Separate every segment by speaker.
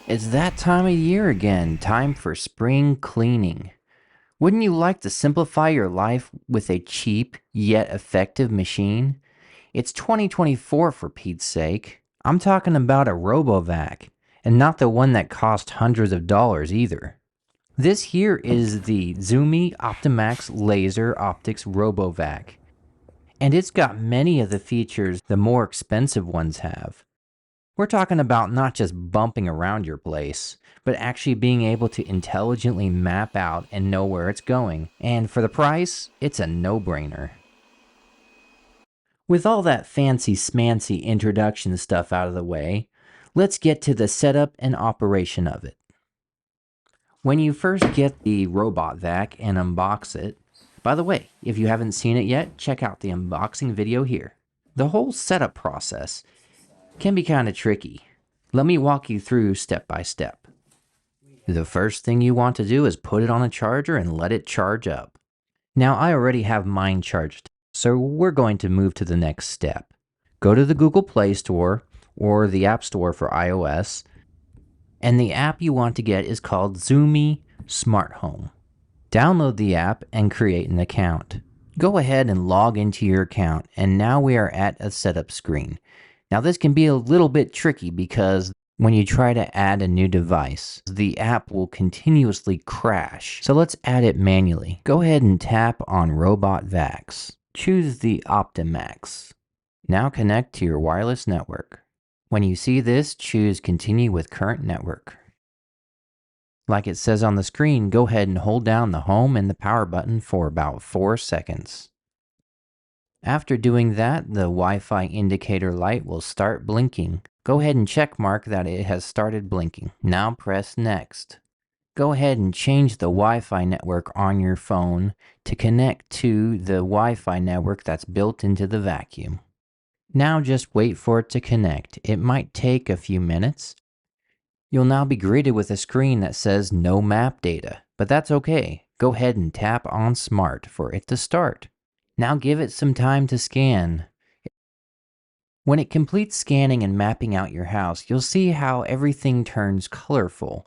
Speaker 1: It's that time of year again, time for spring cleaning. Wouldn't you like to simplify your life with a cheap yet effective machine? It's 2024 for Pete's sake. I'm talking about a robovac, and not the one that cost hundreds of dollars either. This here is the Zoomy Optimax Laser Optics Robovac, and it's got many of the features the more expensive ones have. We're talking about not just bumping around your place, but actually being able to intelligently map out and know where it's going. And for the price, it's a no-brainer. With all that fancy smancy introduction stuff out of the way, let's get to the setup and operation of it. When you first get the robot vac and unbox it, by the way, if you haven't seen it yet, check out the unboxing video here. The whole setup process can be kind of tricky. Let me walk you through step by step. The first thing you want to do is put it on a charger and let it charge up. Now I already have mine charged, so we're going to move to the next step. Go to the Google Play Store or the App Store for iOS, and the app you want to get is called Zoomy Smart Home. Download the app and create an account. Go ahead and log into your account, and now we are at a setup screen. Now this can be a little bit tricky because when you try to add a new device, the app will continuously crash. So let's add it manually. Go ahead and tap on Robot Vacs. Choose the Optimax. Now connect to your wireless network. When you see this, choose Continue with Current Network. Like it says on the screen, go ahead and hold down the home and the power button for about 4 seconds. After doing that, the Wi-Fi indicator light will start blinking. Go ahead and check mark that it has started blinking. Now press Next. Go ahead and change the Wi-Fi network on your phone to connect to the Wi-Fi network that's built into the vacuum. Now just wait for it to connect. It might take a few minutes. You'll now be greeted with a screen that says no map data, but that's okay. Go ahead and tap on Smart for it to start. Now give it some time to scan. When it completes scanning and mapping out your house, you'll see how everything turns colorful,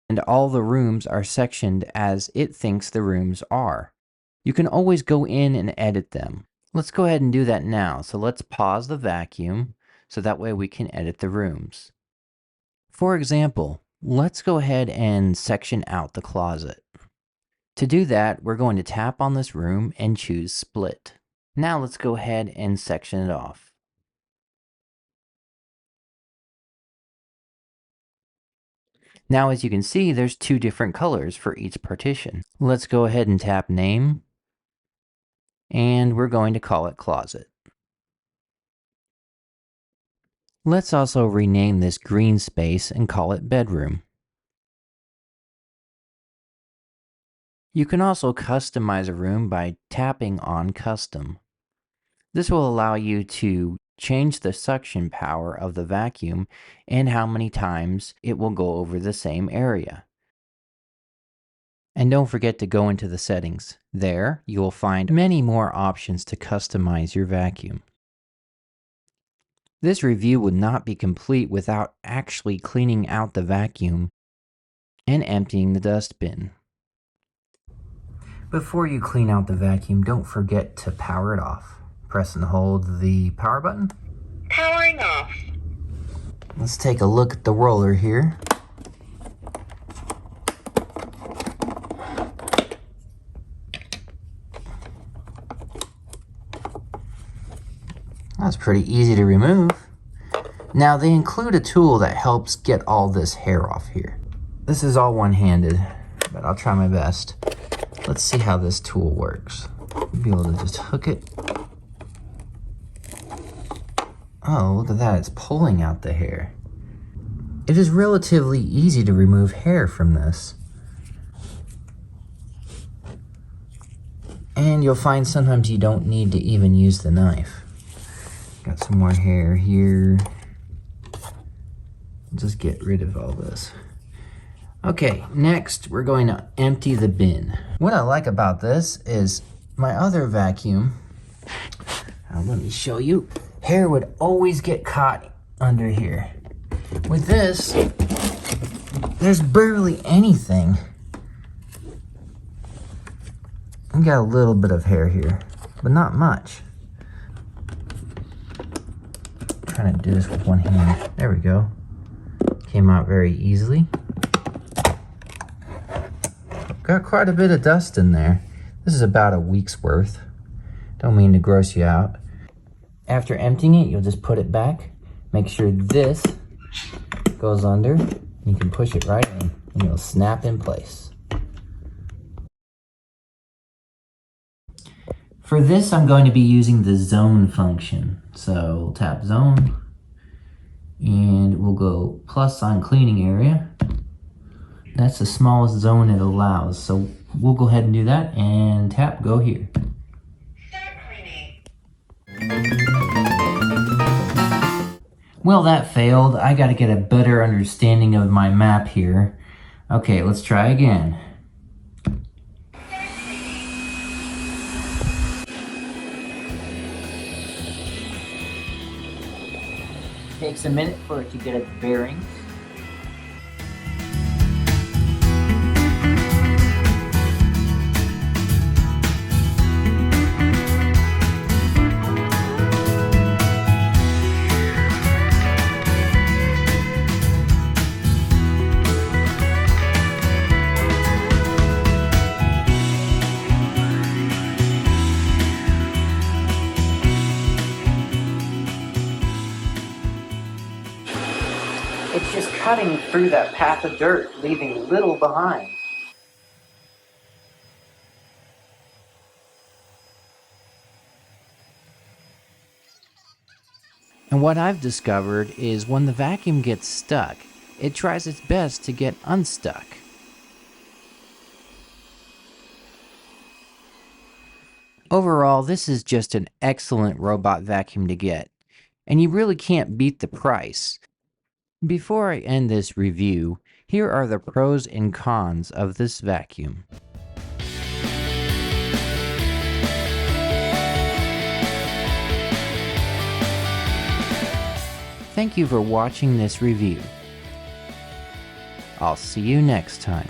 Speaker 1: and all the rooms are sectioned as it thinks the rooms are. You can always go in and edit them. Let's go ahead and do that now. So let's pause the vacuum so that way we can edit the rooms. For example, let's go ahead and section out the closet. To do that, we're going to tap on this room and choose Split. Now let's go ahead and section it off. Now as you can see, there's 2 different colors for each partition. Let's go ahead and tap Name, and we're going to call it Closet. Let's also rename this green space and call it Bedroom. You can also customize a room by tapping on Custom. This will allow you to change the suction power of the vacuum and how many times it will go over the same area. And don't forget to go into the settings. There, you will find many more options to customize your vacuum. This review would not be complete without actually cleaning out the vacuum and emptying the dustbin. Before you clean out the vacuum, don't forget to power it off. Press and hold the power button.
Speaker 2: Powering off.
Speaker 1: Let's take a look at the roller here. That's pretty easy to remove. Now they include a tool that helps get all this hair off here. This is all one-handed, but I'll try my best. Let's see how this tool works. Be able to just hook it. Oh, look at that, it's pulling out the hair. It is relatively easy to remove hair from this. And you'll find sometimes you don't need to even use the knife. Got some more hair here. Just get rid of all this. Okay, next we're going to empty the bin. What I like about this is my other vacuum, let me show you, hair would always get caught under here. With this, There's barely anything. I got a little bit of hair here, but not much. I'm trying to do this with one hand. There we go. Came out very easily. Got quite a bit of dust in there. This is about a week's worth. Don't mean to gross you out. After emptying it, you'll just put it back. Make sure this goes under. You can push it right in and it'll snap in place. For this, I'm going to be using the zone function. So we'll tap zone and we'll go plus on cleaning area. That's the smallest zone it allows. So we'll go ahead and do that and tap go here.
Speaker 2: Start cleaning.
Speaker 1: Well, that failed. I got to get a better understanding of my map here. Okay, let's try again. Takes a minute for it to get its bearings. It's just cutting through that path of dirt, leaving little behind. And what I've discovered is when the vacuum gets stuck, it tries its best to get unstuck. Overall, this is just an excellent robot vacuum to get, and you really can't beat the price. Before I end this review, here are the pros and cons of this vacuum. Thank you for watching this review. I'll see you next time.